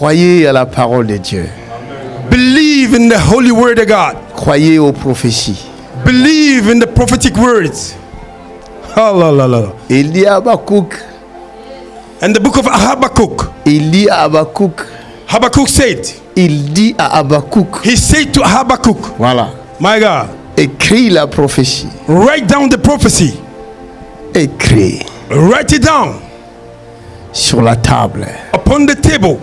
Croyez à la parole de Dieu. Believe in the holy word of God. Croyez aux prophéties. Believe in the prophetic words. Hallelujah. Il dit à Habakkuk. And the book of Habakkuk. Il dit à Habakkuk. Habakkuk said. Il dit à Habakkuk. He said to Habakkuk. Voilà. My God. Écris la prophétie. Write down the prophecy. Écris. Write it down. Sur la table. Upon the table.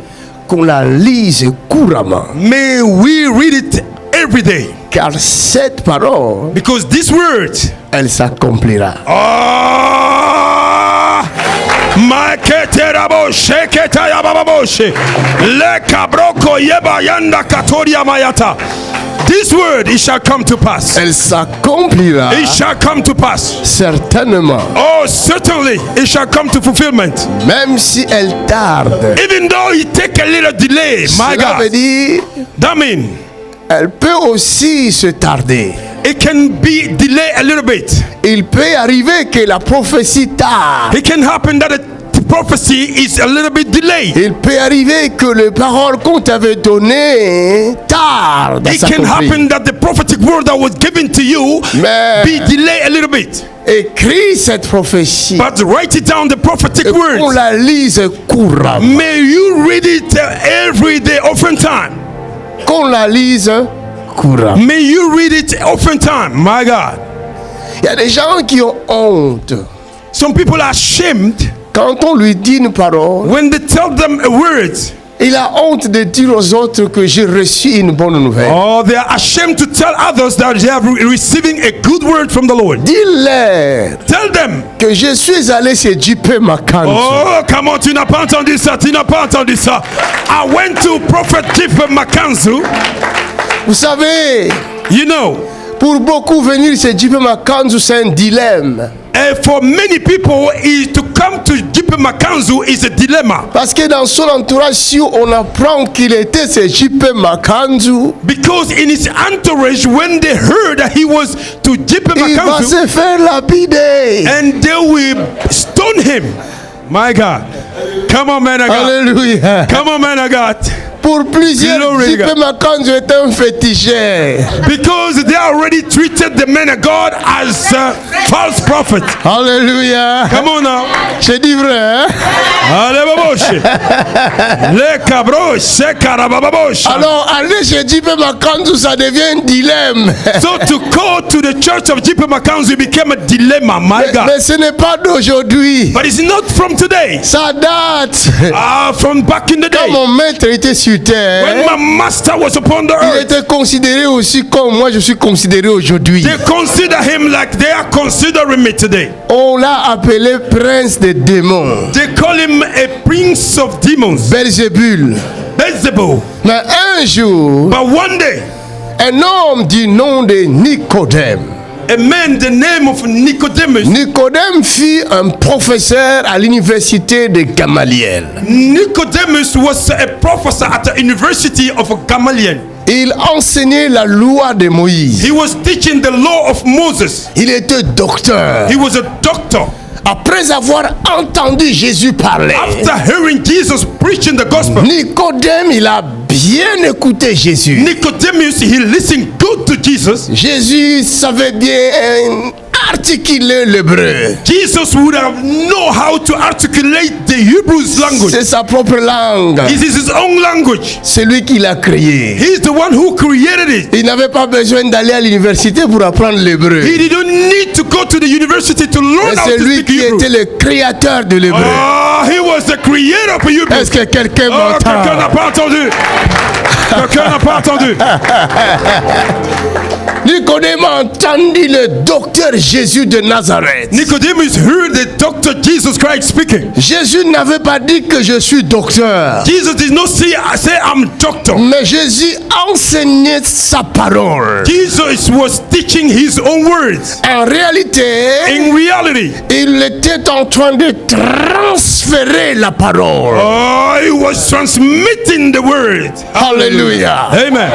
Qu'on la lise couramment. May we read it every day. Car cette parole, because this word, elle s'accomplira. This word, it shall come to pass. Elle s'accomplira. It shall come to pass. Certainement. Oh, certainly, it shall come to fulfillment. Même si elle tarde. Even though it take a little delay, my Cela God. veut dire, That means, elle peut aussi se tarder. it can be delayed a little bit. Il peut arriver que la prophétie tarde. It can happen that the prophecy is a little bit delayed. Il peut arriver que les paroles qu'on t'avait données tardent à It can s'accomplir. happen that the prophetic word that was given to you Mais be delayed a little bit. écris cette prophétie. But write it down, the prophetic Et qu'on words. la lise couramment. May you read it every day, often time. Qu'on la lise couramment. May you read it often time. My God. Il y a des gens qui ont honte. Some people are ashamed Quand on lui dit une parole, when they tell them a word. il a honte de dire aux autres que j'ai reçu une bonne nouvelle. Oh, they are ashamed to tell others that they are receiving a good word from the Lord. Dis-leur Tell them. que je suis allé chez JP Makanzu. Oh, come on, tu n'as pas entendu ça, tu n'as pas entendu ça. I went to Prophet J.P. Makanzu. Vous savez, You know, pour beaucoup venir chez JP Makanzu, c'est un dilemme. and for many people, to come to J.P. Makanzu is a dilemma. Parce que dans son entourage, si on apprend qu'il était chez JP Makanzu, Because in his entourage, when they heard that he was to J.P. il va Makanzu, se faire lapider. and they will stone him. My God. Come on, man of God. Alléluia. Come on, man of God. Pour plusieurs, Glory to JP Makanzu est un féticheur. Because they already treated the man of God as a false prophet. Alléluia. Come on now. Je dis vrai, hein? Allez, baboche. Le cabro, c'est carababoche. Alors, aller chez JP Makanzu, ça devient un dilemme. So to go to the church of J.P. Makanzu became a dilemma, my God. Mais ce n'est pas d'aujourd'hui. But it's not from today. Ça date. From back in the Quand day. mon maître était sur When terre, my master was upon the il earth, était considéré aussi comme moi je suis considéré aujourd'hui. they consider him like they are considering me today. On l'a appelé prince des démons, They call him a prince of demons, Belzébul. Beelzebub. Mais un jour, But one day, un homme du nom de Nicodème. a man, the name of Nicodemus. Nicodème fut un professeur à l'université de Gamaliel. Nicodemus was a professor at the University of Gamaliel. Il enseignait la loi de Moïse. He was teaching the law of Moses. Il était docteur. He was a doctor. Après avoir entendu Jésus parler, After hearing Jesus preaching the gospel, Nicodème, il a bien écouté Jésus. Nicodemus, he listened good to Jesus. Jésus savait bien articuler l'hébreu. Jesus would have know how to articulate the Hebrew language. C'est sa propre langue. This is his own language. C'est lui qui l'a créé. He's the one who created it. Il n'avait pas besoin d'aller à l'université pour apprendre l'hébreu. He didn't need to go to the university to learn Mais how c'est to lui speak qui Hebrew. était le créateur de l'hébreu. Ah, he was the creator of Hebrew. Est-ce que quelqu'un Oh, quelqu'un n'a m'entend? pas entendu. Quelqu'un n'a pas entendu. Nicodème a entendu le docteur Jésus de Nazareth. Nicodemus heard the doctor Jesus Christ speaking. Jésus n'avait pas dit que je suis docteur. Jesus did not say I'm doctor. Mais Jésus enseignait sa parole. Jesus was teaching his own words. En réalité, In reality, il était en train de transférer la parole. he was transmitting the word. Alléluia. Amen.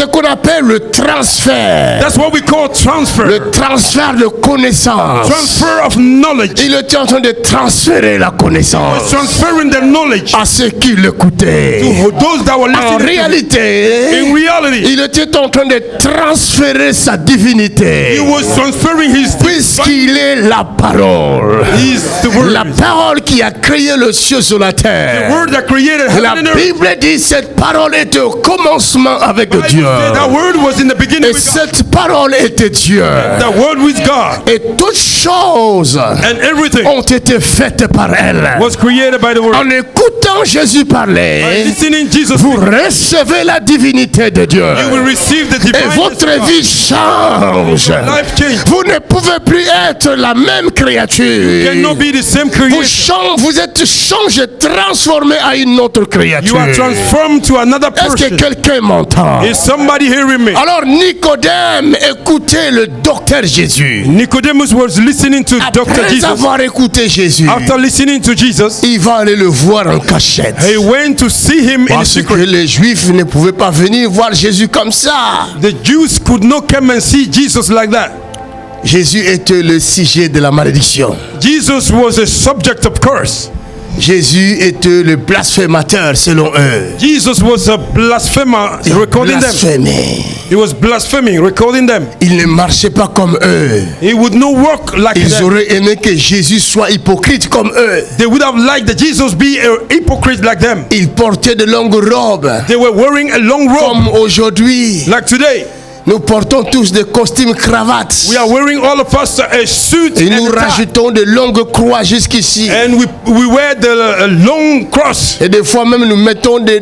ce qu'on appelle le transfert. That's what we call transfer. Le transfert de connaissance. Transfer of knowledge. Il était en train de transférer la connaissance Transferring the knowledge à ceux qui l'écoutaient. to those that were En listening to him. réalité, In reality, il était en train de transférer sa divinité. he was transferring his Puisqu'il est la parole. He is the word. La parole qui a créé le ciel sur la The terre. word that created La heaven and earth. Bible dit cette parole était au commencement avec Bible Dieu. said that word was in the beginning Et with God. cette parole était Dieu. The word with God. Et toutes choses And everything ont été faites par elle. was created by the word. En écoutant Jésus By parler, listening Jesus, vous recevez la divinité de Dieu. you will receive the Et divine votre vie change. life change. Vous ne pouvez plus être la même créature. Cannot be the same Vous, creation. vous êtes changé, transformé à une autre You créature. are transformed to another Est-ce que person. quelqu'un m'entend? Is somebody hearing me? Alors Nicodème écoutait le docteur Jésus. Nicodemus was listening to Dr. Après Jesus. avoir écouté Jésus, After listening to Jesus, il va aller le voir en cachette. he went to see him in Parce que secret. les Juifs ne pouvaient pas venir voir Jésus comme ça. The Jews could not come and see Jesus like that. Jésus était le sujet de la malédiction. Jesus was a subject of curse. Jésus était le blasphémateur selon eux. Jesus was a blasphemer, recording them. Blasphémé. He was blaspheming, recording them. Il ne marchait pas comme eux. He would not walk like Ils them. auraient aimé que Jésus soit hypocrite comme eux. They would have liked that Jesus be a hypocrite like them. Il portait de longues robes. They were wearing a long robe Comme aujourd'hui, like today. nous portons tous des costumes cravates. We are wearing all of us a suit Et nous and a tie. rajoutons de longues croix jusqu'ici. And we wear the long cross. Et des fois même nous mettons des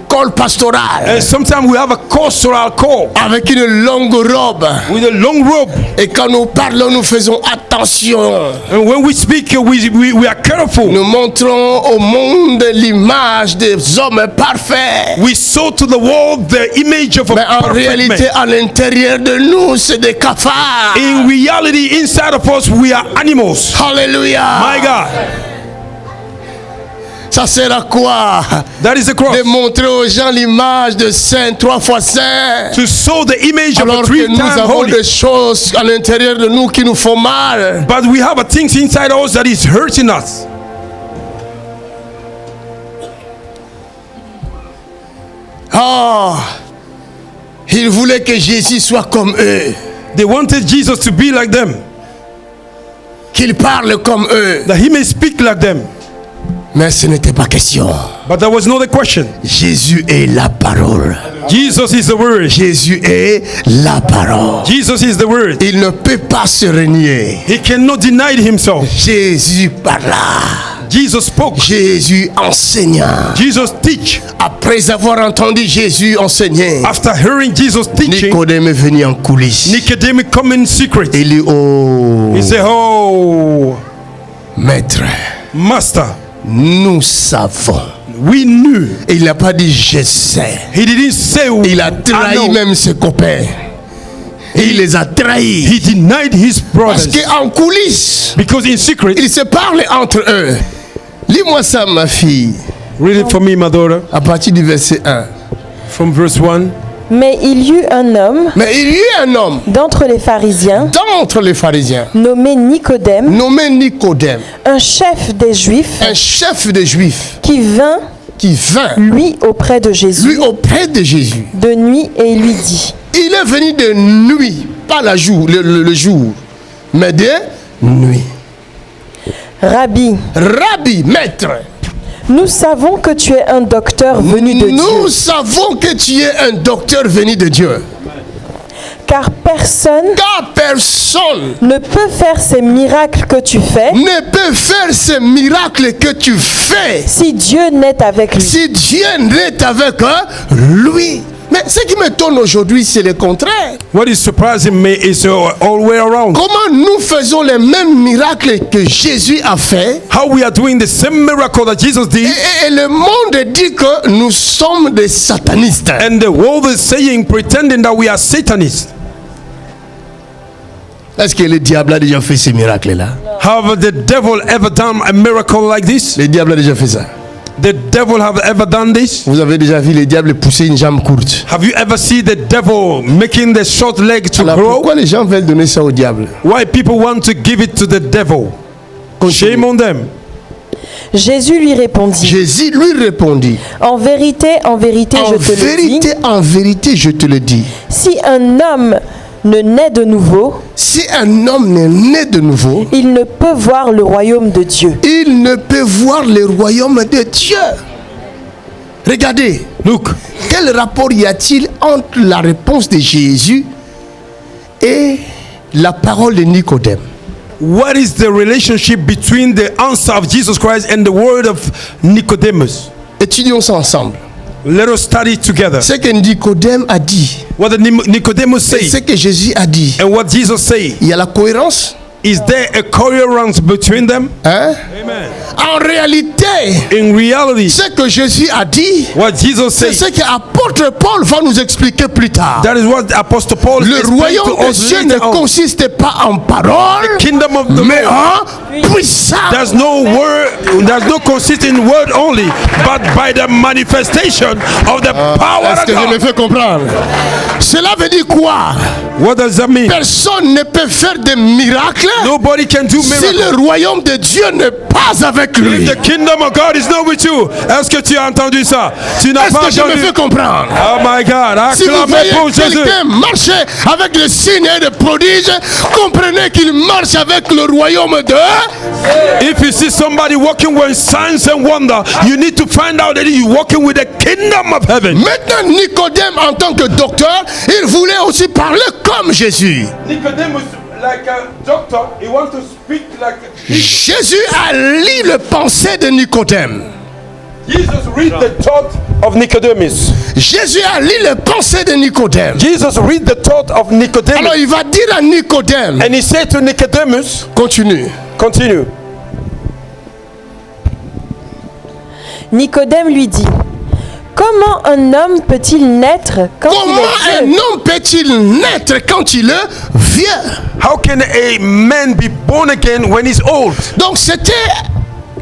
cols pastorales And sometimes we have a pastoral call avec une longue robe. with a long robe. Et quand nous parlons, nous faisons attention. And when we speak, we are careful. Nous montrons au monde l'image des hommes parfaits. We saw to the world the image of a Mais en perfect réalité, man. à l'intérieur de nous, c'est des cafards. In reality, inside of us, we are animals. Alléluia. My God, Ça sert à quoi? that is the cross. De montrer aux gens l'image de saint, 3 fois saint. To show the image of a Alors que nous three-time avons holy. des choses à l'intérieur de nous qui nous font mal. But we have a things inside us that is hurting us. Oh, ils voulaient que Jésus soit comme eux, They wanted Jesus to be like them, qu'il parle comme eux. that he may speak like them. Mais ce n'était pas question. But that was not the question. Jésus est la parole. Jesus is the word. Jésus est la parole. Jesus is the word. Il ne peut pas se renier. He cannot deny himself. Jésus parla. Jesus spoke. Jésus enseigna. Jesus teach. Après avoir entendu Jésus enseigner, After hearing Jesus teaching, Nicodème est venu en coulisses. Nicodemus come in secret. Il dit, oh, He said, "Oh, maître, Master, nous savons. we knew." Et il n'a pas dit je sais. He didn't say, Il a "I trahi know." même ses copains. Et il les a trahis. He denied his Parce brothers qu'en coulisses, because in secret. ils se parlent entre eux. Lis-moi ça, ma fille, Read it for me, my daughter, à partir du verset 1. from verse 1. Mais il y eut un homme Mais il y eut un homme d'entre les pharisiens, d'entre les pharisiens, nommé Nicodème, nommé Nicodème, un chef des Juifs, un chef des Juifs, qui vint, qui vint, lui, auprès de lui, Jésus, auprès de Jésus. de nuit, et il lui dit, Il est venu de nuit, pas le jour, mais de nuit. Rabbi, Rabbi, maître, nous savons que tu es un docteur venu de nous Dieu, savons que tu es un docteur venu de Dieu. car personne Car personne ne peut faire ces miracles que tu fais ne peut faire ces miracles que tu fais si Dieu n'est avec lui. si Dieu n'est avec lui. Mais ce qui m'étonne aujourd'hui, c'est le contraire. What is surprising me is all the way around. Comment nous faisons les mêmes miracles que Jésus a fait How we are doing the same miracle that Jesus did, et le monde dit que nous sommes des satanistes. and the world is saying, pretending that we are Satanists. Est-ce que le diable a déjà fait ces miracles-là? Have the devil ever done a miracle like this? Le diable a déjà fait ça. The devil have ever done this? Vous avez déjà vu les diables pousser une jambe courte. Have you ever seen the devil making the short leg to Alors grow? pourquoi les gens veulent donner ça au diable? Why people want to give it to the devil? Shame on them. Jésus lui répondit, Jésus lui répondit, en vérité, je en vérité, je te le dis. si un homme ne naît de nouveau, Si un homme n'est né de nouveau, il ne peut voir le royaume de Dieu. il ne peut voir le royaume de Dieu. Regardez, Look, quel rapport y a-t-il entre la réponse de Jésus et la parole de Nicodème? what is the relationship between the answer of Jesus Christ and the word of Nicodemus? Étudions ça ensemble. Let us study together. Ce que Nicodème a dit, What the Nicodemus et ce say que Jésus a dit, and what Jesus say. il y a la cohérence, Is there a coherence between them? hein? Amen. En réalité, In reality, ce que Jésus a dit, what Jesus c'est says, ce que l'apôtre Paul va nous expliquer plus tard. that is what Apostle Paul Le explained royaume to de us Dieu ne later on. consiste pas en parole, Kingdom of the mais Lord. en puissance. There's no word, there's no consist in word only, but by the manifestation of the power Est-ce of que je me God. fais comprendre? Cela veut dire quoi? What does that mean? Personne ne peut faire de miracles Nobody can do si miracles. le royaume de Dieu n'est pas avec lui. If the kingdom of God is not with you. Est-ce que tu as entendu ça? Tu n'as Est-ce pas que je me entendu? fais comprendre? Oh my God, Si vous acclamez voyez pour Jésus. quelqu'un marcher avec des signes et des prodiges, comprenez qu'il marche avec le royaume de... If you see somebody walking with signs and wonder, you need to find out that he's walking with the kingdom of heaven. Maintenant, Nicodème, en tant que docteur, il voulait aussi parler comme Jésus. Nicodemus, like a doctor, he wants to speak like Jésus a lu le pensée de Nicodème. Jesus. Read the thought of Nicodemus. Jésus a lu le pensée de Nicodème. Jesus read the thought of Nicodemus, Alors il va dire à Nicodème, and he said to Nicodemus, continue. continue. Nicodème lui dit, comment un homme peut-il naître quand Comment il est un vieux? homme peut-il naître quand il est vieux? How can a man be born again when he's old? Donc c'était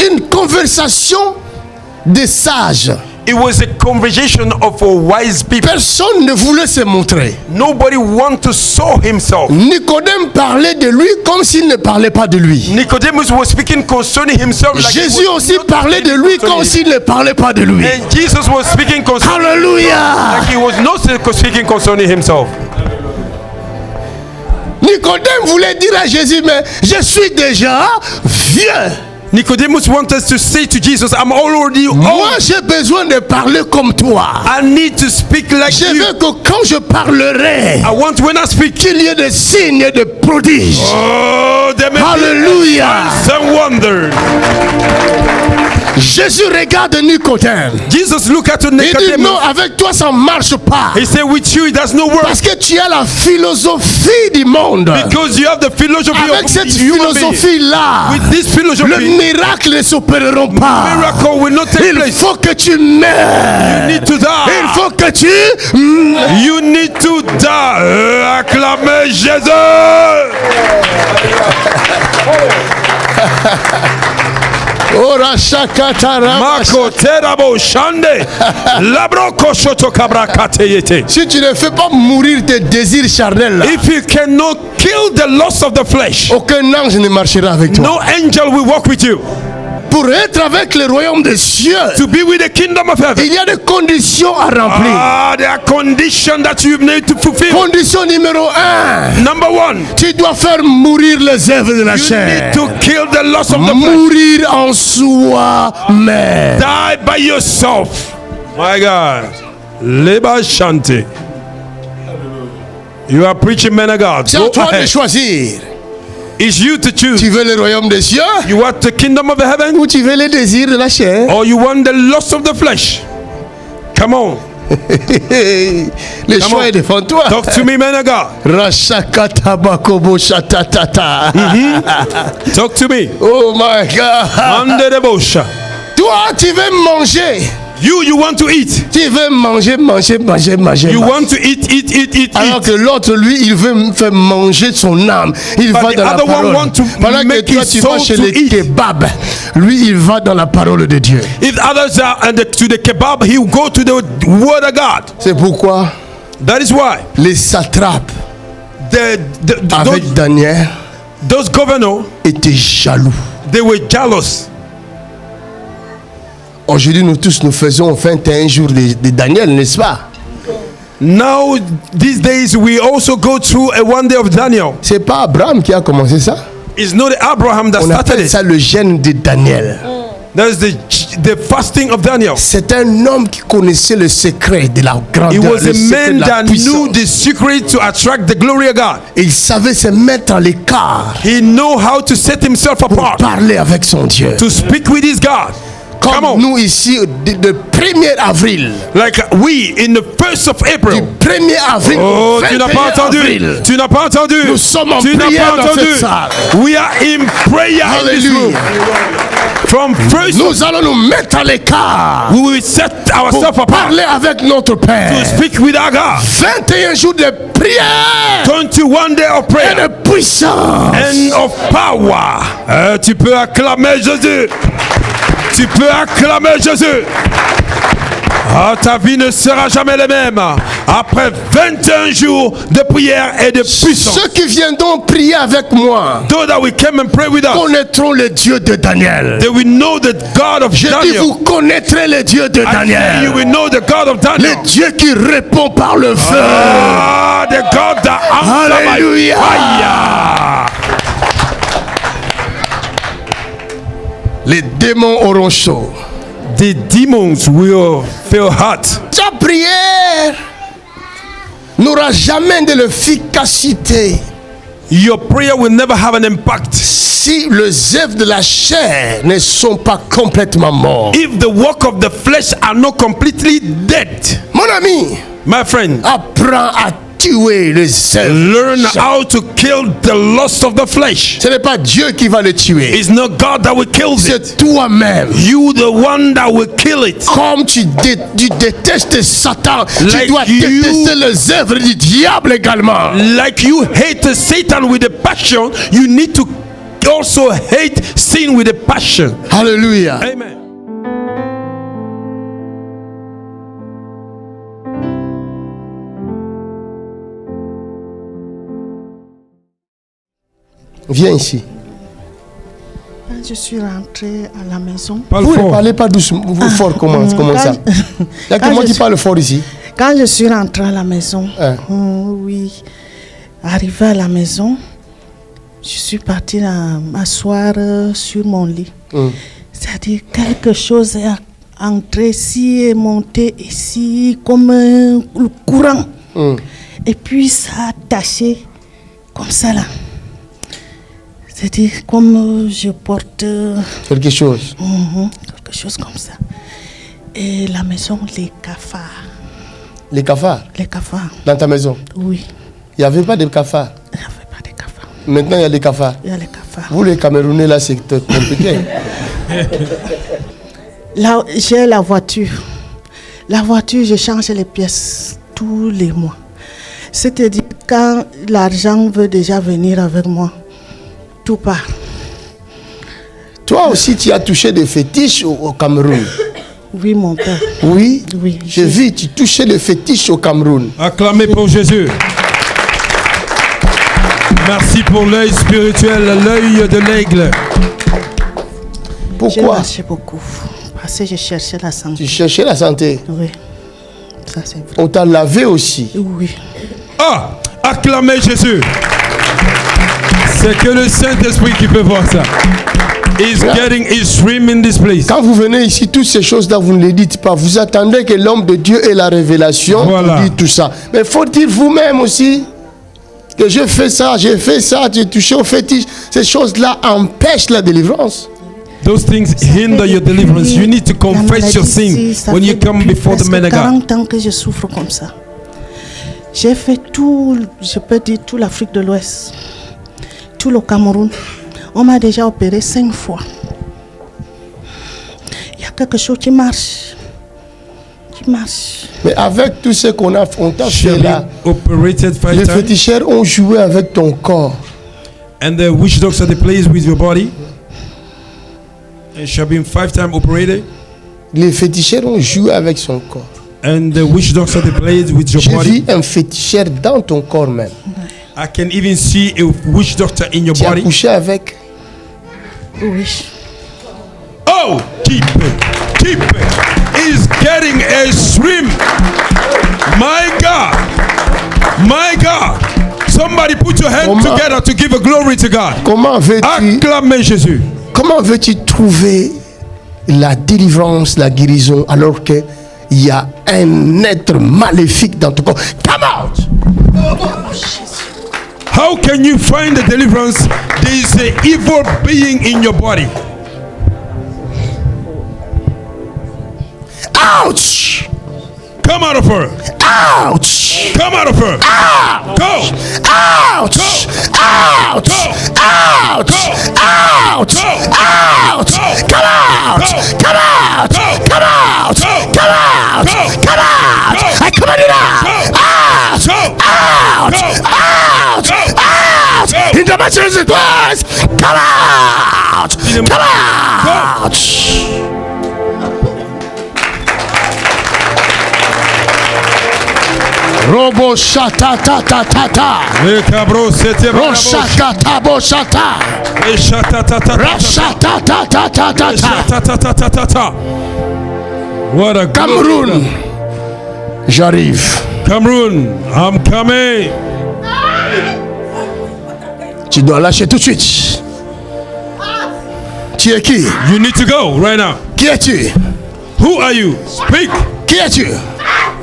une conversation de sages. It was a conversation of a wise people. Personne ne voulait se montrer. Nobody want to show himself. Nicodème parlait de lui comme s'il ne parlait pas de lui. Nicodemus was speaking concerning himself. Like he Jésus was aussi not parlait de lui concerning comme s'il ne parlait pas de lui. And Jesus was speaking concerning Alléluia. like he was not speaking concerning himself. Nicodème voulait dire à Jésus, mais je suis déjà vieux. Nicodemus wants us to say to Jesus, I'm already old. Moi, j'ai besoin de parler comme toi. I need to speak like Je you. veux que quand je parlerai, I want when I speak, qu'il y ait des signes et des prodiges. oh, there may be Hallelujah. signs and wonders. Jésus regarde Nicodème. Jesus look at Il dit Nicodemus. non, avec toi ça ne marche pas. He said, with you it does not work Parce que tu as la philosophie du monde. because you have the philosophy Avec of cette human being. philosophie-là, With this philosophy, le miracle ne s'opérera pas. miracle will not take Il place. faut que tu meurs. You need to die. Il faut que tu... You need to die. Acclamez Jésus. Ora shakatara. Mako terabo shande. Labroko shoto kabra kateyete. Si tu ne fais pas mourir tes désirs charnels, là, If you cannot kill the lust of the flesh, aucun ange ne marchera avec toi. no angel will walk with you. Pour être avec le royaume des cieux, To be with the kingdom of heaven, il y a des conditions à remplir. there are conditions that you need to fulfill. Condition numéro 1, Number one, tu dois faire mourir les œuvres de la you chair. need to kill the lust of the flesh. Mourir en soi-même. Die by yourself. My God. Leba Shante. You are preaching, man of God. C'est Go à toi de ahead. choisir. It's you to choose. Tu veux le royaume des cieux You want the kingdom of the heaven ou tu veux les désirs de la chair? or you want the lust of the flesh? Come on. Le Come choix on. est devant toi. Talk to me, man of God. Rashakatabakobo shatatata. Talk to me. Oh my God. Under the bush. Toi, tu veux manger. You want to eat. Tu veux manger. You want to eat. Alors que l'autre, lui, il veut faire manger son âme. Il va dans la parole. Pendant que toi, tu vas chez les kebabs, lui, il va dans la parole de Dieu. If others are to the kebab, he will go to the word of God. C'est pourquoi That is why les satrapes avec those, Daniel those governors étaient jaloux. they were jealous. Aujourd'hui, nous tous, nous faisons 21 jours de Daniel, n'est-ce pas? Now, these days, we also go through a one day of Daniel. C'est pas Abraham qui a commencé ça. It's not Abraham that On started appelle it. ça le jeûne de Daniel. That is the fasting of Daniel. C'est un homme qui connaissait le secret de la He grandeur, was le a secret man de la that knew puissance. the secret to attract the glory of God. Il savait se mettre à l'écart He know how to set himself pour apart, parler avec son Dieu. to speak with his God. Come Comme on. nous ici, le 1er avril. Like we in the 1st of Du April. 1er avril Oh, au tu n'as 21 pas entendu. avril. Tu n'as pas entendu. Nous sommes en Tu n'as prière pas dans entendu. cette salle. We are in prayer in this room. Alléluia. From first, Nous allons nous mettre à l'écart we will set ourselves pour apart parler avec notre to Père. speak with our God. 21 jours de prière 21 days of et prayer de puissance. and of power. Tu peux acclamer Jésus. Tu peux acclamer Jésus. Ah, ta vie ne sera jamais la même après 21 jours de prière et de puissance. Ceux qui viendront prier avec moi Those that we came and pray with us, connaîtront le Dieu de Daniel. they will know the God of Je dis, Daniel. vous connaîtrez le Dieu de I say you Daniel. will know the God of Daniel. Le Dieu qui répond par le feu. Ah, the God that answers by Alléluia. fire. Les démons auront chaud. The demons will feel hot. Ta prière n'aura jamais de l'efficacité Your prayer will never have an impact si les œuvres de la chair ne sont pas complètement mortes. if the work of the flesh are not completely dead. Mon ami, My friend, apprends à tuer les œuvres. learn how to kill the lust of the flesh. Ce n'est pas Dieu qui va le tuer. It's not God that will kill it. C'est toi-même. You the one that will kill it. Comme tu détestes Satan, Like tu dois you- détester les œuvres du diable également. Like you hate Satan with a passion, you need to also hate sin with a passion. Alléluia. Amen. Viens ici. Quand je suis rentrée à la maison, Parle Vous ne fort. parlez pas doucement, vous fort, comment ça? Il n'y a que quand moi je qui suis- parle fort ici. quand je suis rentrée à la maison, Hein. oui, arrivée à la maison, je suis partie m'asseoir sur mon lit. C'est-à-dire quelque chose est entré ici et monté ici comme un courant. Et puis ça a taché comme ça là. C'est-à-dire comme je porte Quelque chose. quelque chose comme ça. Et la maison, les cafards. Les cafards, Les cafards, dans ta maison. oui. Il n'y avait pas de cafards. Il n'y avait pas de cafards. Maintenant, il y a des cafards. Il y a les cafards. Vous, les Camerounais, là, c'est compliqué. Là, j'ai la voiture. La voiture, je change les pièces tous les mois. C'est-à-dire, quand l'argent veut déjà venir avec moi, tout part. Toi aussi, tu as touché des fétiches au Cameroun. Oui, mon père. Oui. Oui. J'ai vu, tu touchais des fétiches au Cameroun. Acclamez pour Jésus. Merci pour l'œil spirituel, l'œil de l'aigle. J'ai Pourquoi? marché beaucoup. Parce que je cherchais la santé. Tu cherchais la santé. Oui. Ça, c'est vrai. On t'a lavé aussi. Oui. Ah, acclamez Jésus. C'est que le Saint-Esprit qui peut voir ça. He's stream in this place. Quand vous venez ici, toutes ces choses-là, vous ne les dites pas. Vous attendez que l'homme de Dieu ait la révélation Voilà. pour dire tout ça. Mais faut-il vous-même aussi que je fais ça, j'ai fait ça, j'ai touché au fétiche. Ces choses-là empêchent la délivrance. Those things hinder your deliverance. You need to confess your sin when you come before the man of God. 40 ans que je souffre comme ça. J'ai fait tout, je peux dire tout l'Afrique de l'Ouest, tout le Cameroun. On m'a déjà opéré 5 fois. Il y a quelque chose qui marche. marche. Mais avec tout ce qu'on a, on t'a She fait had là, been operated 5 les times. féticheurs ont joué avec ton corps. And the witch doctor they plays with your body. And she had been 5 times operated. Les féticheurs ont joué avec son corps. And the witch doctor they plays with your J'ai body. vu un féticheur dans ton corps même. I can even see a witch doctor in your Tu as body. couché avec. Oui. Oh, keep it, keep it. He's getting a swim. My God, my God. Somebody put your hands Comment- together to give a glory to God. Comment veux-tu, Acclamez Jésus. comment veux-tu trouver la délivrance, la guérison, alors que il y a un être maléfique dans ton corps? Come out! How can you find the deliverance? There is an evil being in your body. Ouch! Come out of her. Ouch! Come out of her. Go. Ouch! Go. Ouch! Go. Ouch! Go. Ouch! Go. Ouch! Go. Come out! Go. Come out! Go. Come out! Go. Come out! Go. Come out! Go. I command it out! Go. Ouch! Go. Ouch! Go. Ouch! Go. Ouch! Go. In the mighty name of Jesus! Come out! In the- Come out! Robo shata ta ta ta ta. Le cabro c'était Roshaka tabo shata. Le chata ta ta ta Rashata ta ta ta ta Le ta. chata ta ta ta ta ta. What a Cameroun. J'arrive. Cameroun, I'm coming. Tu dois lâcher tout de suite. Tu es qui? You need to go right now. Qui es-tu? Who are you? Speak. Qui es-tu?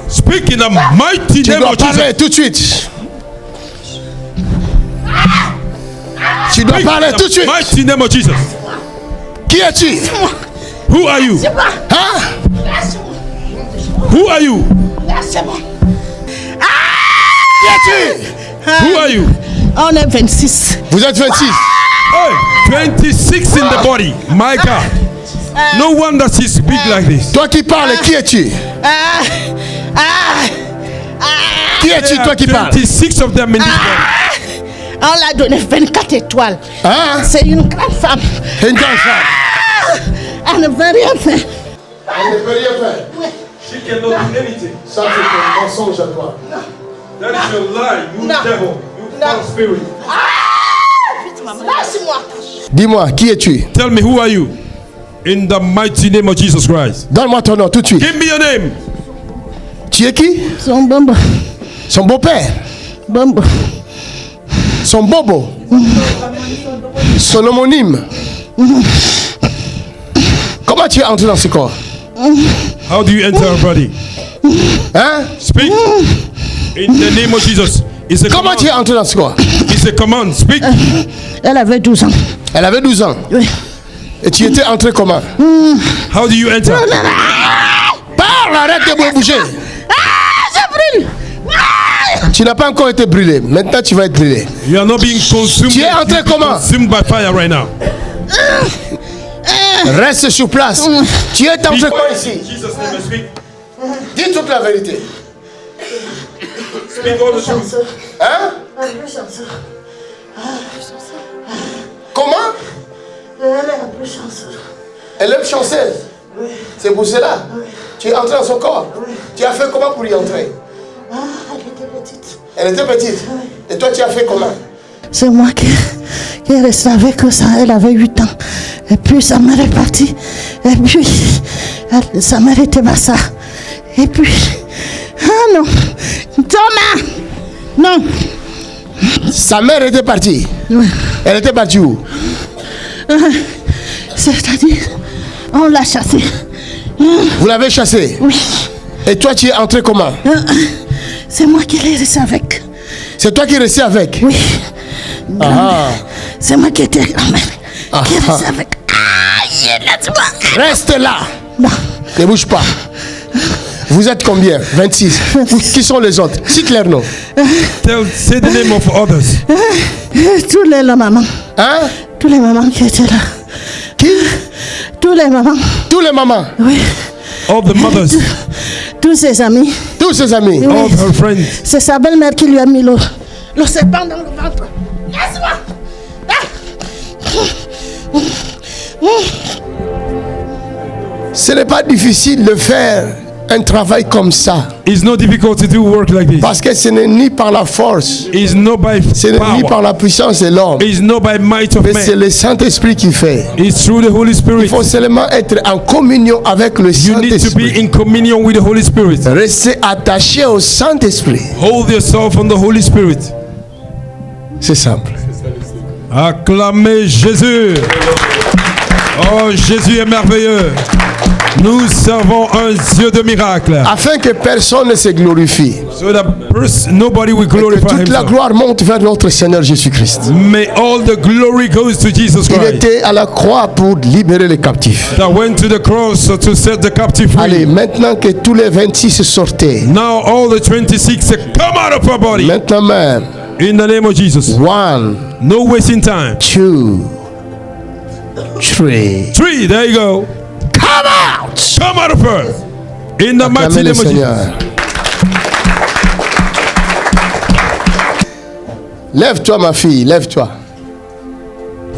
Speak in the mighty Tu name dois of parler Jesus. tout de suite. Tu dois Speak parler in tout de the suite. mighty name of Jesus. Qui es-tu? Who are you? Hein? Who are you? Qui es-tu? Who are you? On est 26. Vous êtes 26. Hey, 26 in the body. My God. No wonder she speak like this. Toi qui parles, qui es-tu? Qui es-tu, toi qui parles? 26 of them in this body. On l'a donné 24 étoiles. Hein? C'est une grande femme. Une grande femme. Elle ne veut rien faire. Elle ne peut rien faire. She cannot do anything. Ça, c'est un mensonge à toi. That is your lie, you No. devil, you foul spirit. Lâche-moi. Dis-moi, qui es-tu? Tell me, who are you? In the mighty name of Jesus Christ. Donne-moi ton nom tout de suite. Give me your name. Tu es qui? Son bombo. Son beau-père. Bombo. Son bobo. Son homonyme. Comment tu es entré dans ce corps? How do you enter our body? Hein? Speak. In the name of Jesus. It's a Comment command. tu es entré dans ce corps? It's a command. Speak. Elle avait 12 ans. Elle avait 12 ans. Oui. Et tu étais entré comment? How do you enter? Parle, arrête de bouger. Je brûle. Tu n'as pas encore été brûlé. Maintenant, tu vas être brûlé. You are not being consumed. Tu es entré comment? Consumed by fire right now. Reste sur place. Tu es entré comment ici? Jesus' name, speak. Dis toute la vérité. Speak all the truth. Hein? Comment? Elle est chanceuse. C'est pour cela. Tu es entré dans son corps. Tu as fait comment pour y entrer? Elle était petite. Elle était petite. Et toi, tu as fait comment? C'est moi qui savais que ça, elle avait 8 ans. Et puis sa mère est partie. Et puis sa mère était bassa. Et puis, ah non, Thomas, non. Sa mère était partie. Ouais. Elle était partie où? C'est-à-dire, on l'a chassée. Vous l'avez chassée? Oui. Et toi, tu es entré comment? C'est moi qui l'ai resté avec. C'est toi qui es resté avec? Oui. Ah. C'est moi qui étais grand-mère. Ah. Qui est resté avec. Aïe, laisse-moi. Reste là. Non. Ne bouge pas. Vous êtes combien? 26. Qui sont les autres? Cite leur nom. Say the name of others. Tous les mamans. Hein? Tous les mamans qui étaient là. Qui? Tous les mamans. Tous les mamans. Oui. All the mothers. Tous ses amis. Tous ses amis. Oui. All her friends. C'est sa belle-mère qui lui a mis le serpent dans le ventre. Laisse-moi. Ce n'est pas difficile de faire un travail comme ça. It's not difficult to do work like this. Parce que ce n'est ni par la force, It's not by ce n'est ni par power. la puissance de l'homme, It's not by might of mais c'est man. le Saint-Esprit qui fait. It's through the Holy Il Spirit. faut seulement être en communion avec le You need to be Saint-Esprit. in communion with the Holy Spirit. Restez attaché au Saint-Esprit. Hold yourself on the Holy Spirit. C'est simple. Acclamez Jésus. Oh, Jésus est merveilleux. Nous servons un Dieu de miracles. Afin que personne ne se glorifie. So that nobody will Que glorify toute la himself. gloire monte vers notre Seigneur Jésus-Christ. May all the glory goes to Jesus Il Christ. était à la croix pour libérer les captifs. That went to the cross to set the captive Allez, free. maintenant que tous les 26 sortaient, Now all the 26 come out of our body. maintenant même, In the name of Jesus. 1, No wasting time. 2, 3, 3, there you go. come out! Come out of her. In the mighty Acclamez le name of Seigneur. Jesus. Lève-toi, ma fille, lève-toi.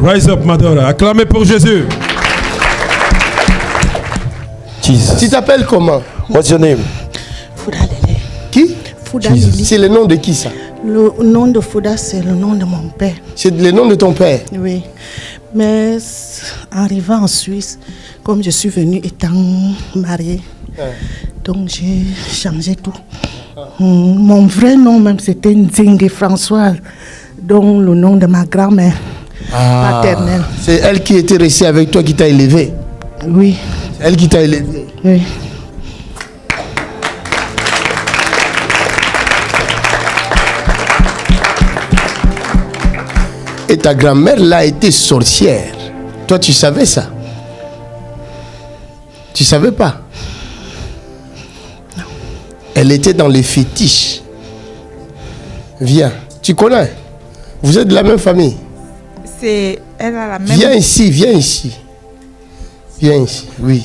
Rise up, my daughter. Acclamez pour Jésus. Tu t'appelles comment? What's your name? Fouda Lele. Qui? Fouda Lili. C'est le nom de qui ça? Le nom de Fouda, c'est le nom de mon père. C'est le nom de ton père. Oui. Mais arrivant en Suisse, comme je suis venue étant mariée, donc j'ai changé tout. Mon vrai nom même, c'était Nzingue François, dont le nom de ma grand-mère paternelle. C'est elle qui était restée avec toi, qui t'a élevé. Oui, Elle qui t'a élevé. oui. Et ta grand-mère là était sorcière. Toi, tu savais ça? Tu savais pas? Non. Elle était dans les fétiches. Viens. Tu connais? Vous êtes de la même famille? C'est elle a la même. Viens ici, viens ici. Viens ici, oui.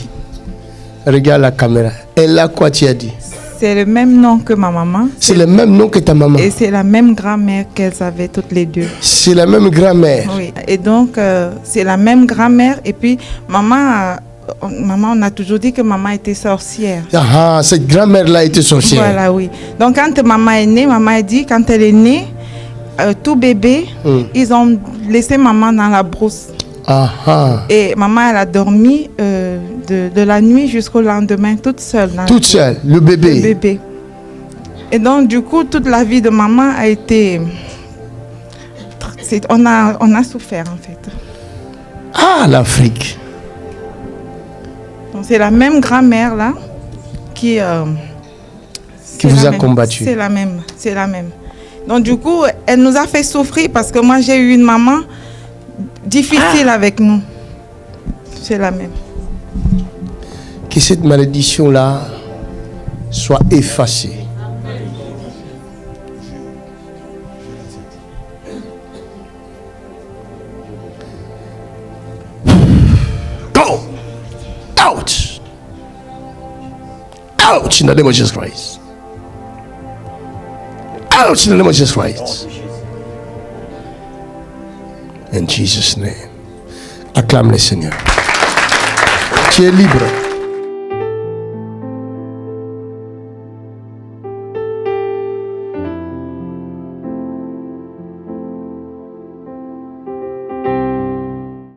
Regarde la caméra. Elle a quoi, tu as dit? C'est le même nom que ma maman. C'est le même nom que ta maman. Et c'est la même grand-mère qu'elles avaient toutes les deux. C'est la même grand-mère. Oui. Et donc c'est la même grand-mère. Et puis maman, on a toujours dit que maman était sorcière. Ah, cette grand-mère-là était sorcière. Voilà, oui. Donc quand maman est née, maman a dit quand elle est née, tout bébé, ils ont laissé maman dans la brousse. Ah, Et maman, elle a dormi de la nuit jusqu'au lendemain, toute seule. toute seule, le bébé. Le bébé. Et donc, du coup, toute la vie de maman a été... On a souffert, en fait. Ah, l'Afrique. Donc, c'est la même grand-mère, là, qui vous a combattu. C'est la même. Donc, du coup, elle nous a fait souffrir parce que moi, j'ai eu une maman difficile avec nous. C'est la même. Que cette malédiction-là soit effacée. Go! Out! Out in the name of Jesus Christ. Out in the name of Jesus Christ. In Jesus' name. Acclame le Seigneur. Tu es libre.